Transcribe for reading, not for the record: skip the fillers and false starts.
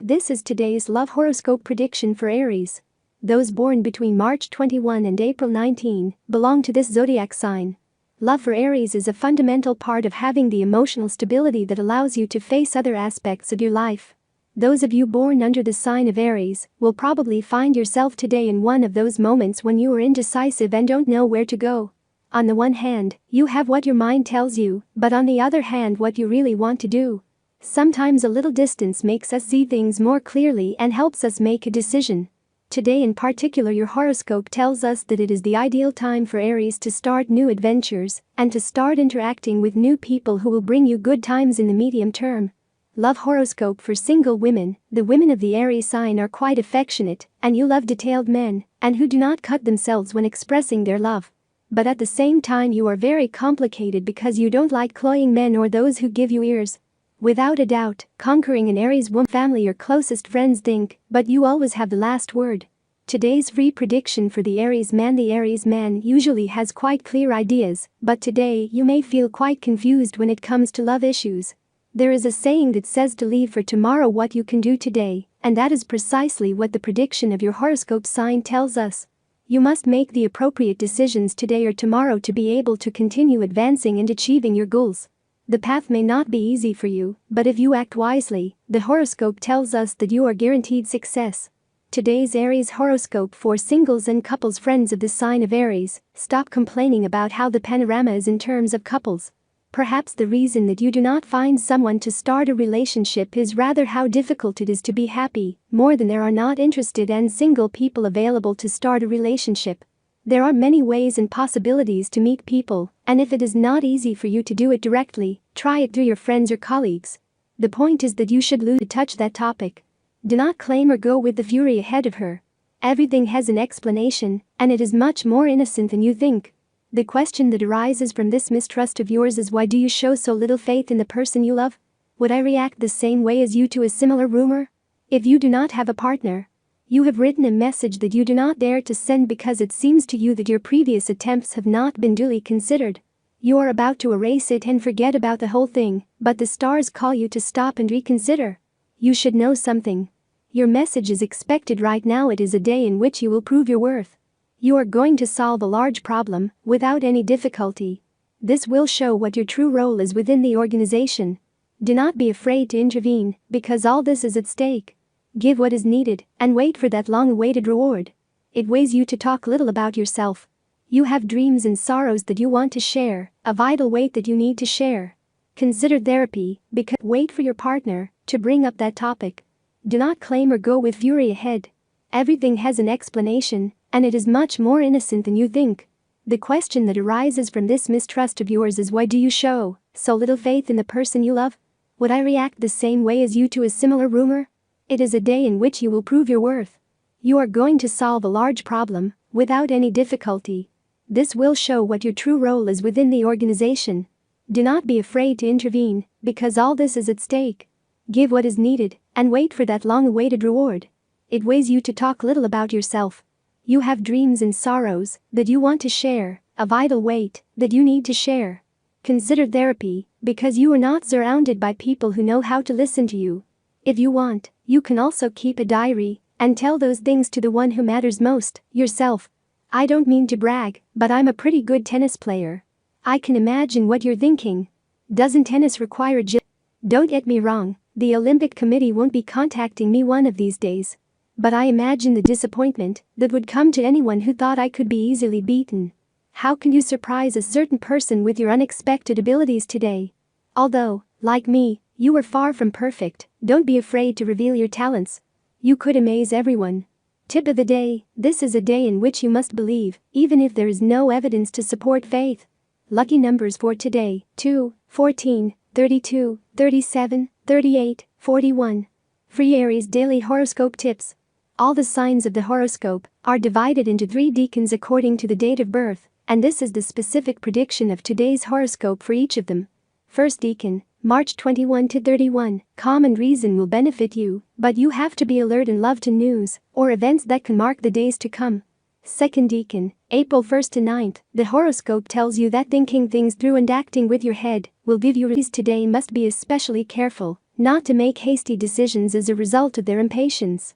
This is today's love horoscope prediction for Aries. Those born between March 21 and April 19 belong to this zodiac sign. Love for Aries is a fundamental part of having the emotional stability that allows you to face other aspects of your life. Those of you born under the sign of Aries will probably find yourself today in one of those moments when you are indecisive and don't know where to go. On the one hand, you have what your mind tells you, but on the other hand, what you really want to do. Sometimes a little distance makes us see things more clearly and helps us make a decision. Today in particular, your horoscope tells us that it is the ideal time for Aries to start new adventures and to start interacting with new people who will bring you good times in the medium term. Love horoscope for single women. The women of the Aries sign are quite affectionate, and you love detailed men and who do not cut themselves when expressing their love. But at the same time, you are very complicated because you don't like cloying men or those who give you ears. Without a doubt, conquering an Aries woman family your closest friends think, but you always have the last word. Today's free prediction for the Aries man. The Aries man usually has quite clear ideas, but today you may feel quite confused when it comes to love issues. There is a saying that says to leave for tomorrow what you can do today, and that is precisely what the prediction of your horoscope sign tells us. You must make the appropriate decisions today or tomorrow to be able to continue advancing and achieving your goals. The path may not be easy for you, but if you act wisely, the horoscope tells us that you are guaranteed success. Today's Aries horoscope for singles and couples. Friends of the sign of Aries, stop complaining about how the panorama is in terms of couples. Perhaps the reason that you do not find someone to start a relationship is rather how difficult it is to be happy, more than there are not interested and single people available to start a relationship. There are many ways and possibilities to meet people, and if it is not easy for you to do it directly, try it through your friends or colleagues. The point is that you should lose to touch that topic. Do not claim or go with the fury ahead of her. Everything has an explanation, and it is much more innocent than you think. The question that arises from this mistrust of yours is, why do you show so little faith in the person you love? Would I react the same way as you to a similar rumor? If you do not have a partner, you have written a message that you do not dare to send because it seems to you that your previous attempts have not been duly considered. You are about to erase it and forget about the whole thing, but the stars call you to stop and reconsider. You should know something. Your message is expected right now. It is a day in which you will prove your worth. You are going to solve a large problem without any difficulty. This will show what your true role is within the organization. Do not be afraid to intervene, because all this is at stake. Give what is needed and wait for that long-awaited reward. It weighs you to talk little about yourself. You have dreams and sorrows that you want to share, a vital weight that you need to share. Consider therapy, because wait for your partner to bring up that topic. Do not claim or go with fury ahead. Everything has an explanation, and it is much more innocent than you think. The question that arises from this mistrust of yours is, why do you show so little faith in the person you love? Would I react the same way as you to a similar rumor? It is a day in which you will prove your worth. You are going to solve a large problem without any difficulty. This will show what your true role is within the organization. Do not be afraid to intervene, because all this is at stake. Give what is needed and wait for that long-awaited reward. It weighs you to talk little about yourself. You have dreams and sorrows that you want to share, a vital weight that you need to share. Consider therapy, because you are not surrounded by people who know how to listen to you. If you want, you can also keep a diary and tell those things to the one who matters most, yourself. I don't mean to brag, but I'm a pretty good tennis player. I can imagine what you're thinking. Doesn't tennis require a gym? Don't get me wrong, the Olympic Committee won't be contacting me one of these days. But I imagine the disappointment that would come to anyone who thought I could be easily beaten. How can you surprise a certain person with your unexpected abilities today? Although, like me, you are far from perfect, don't be afraid to reveal your talents. You could amaze everyone. Tip of the day: this is a day in which you must believe, even if there is no evidence to support faith. Lucky numbers for today: 2, 14, 32, 37, 38, 41. Free Aries Daily Horoscope Tips. All the signs of the horoscope are divided into 3 decans according to the date of birth, and this is the specific prediction of today's horoscope for each of them. First decan, March 21 to 31. Calm and reason will benefit you, but you have to be alert and love to news or events that can mark the days to come. Second decan, April 1st to 9th. The horoscope tells you that thinking things through and acting with your head will give you release. Today must be especially careful not to make hasty decisions as a result of their impatience.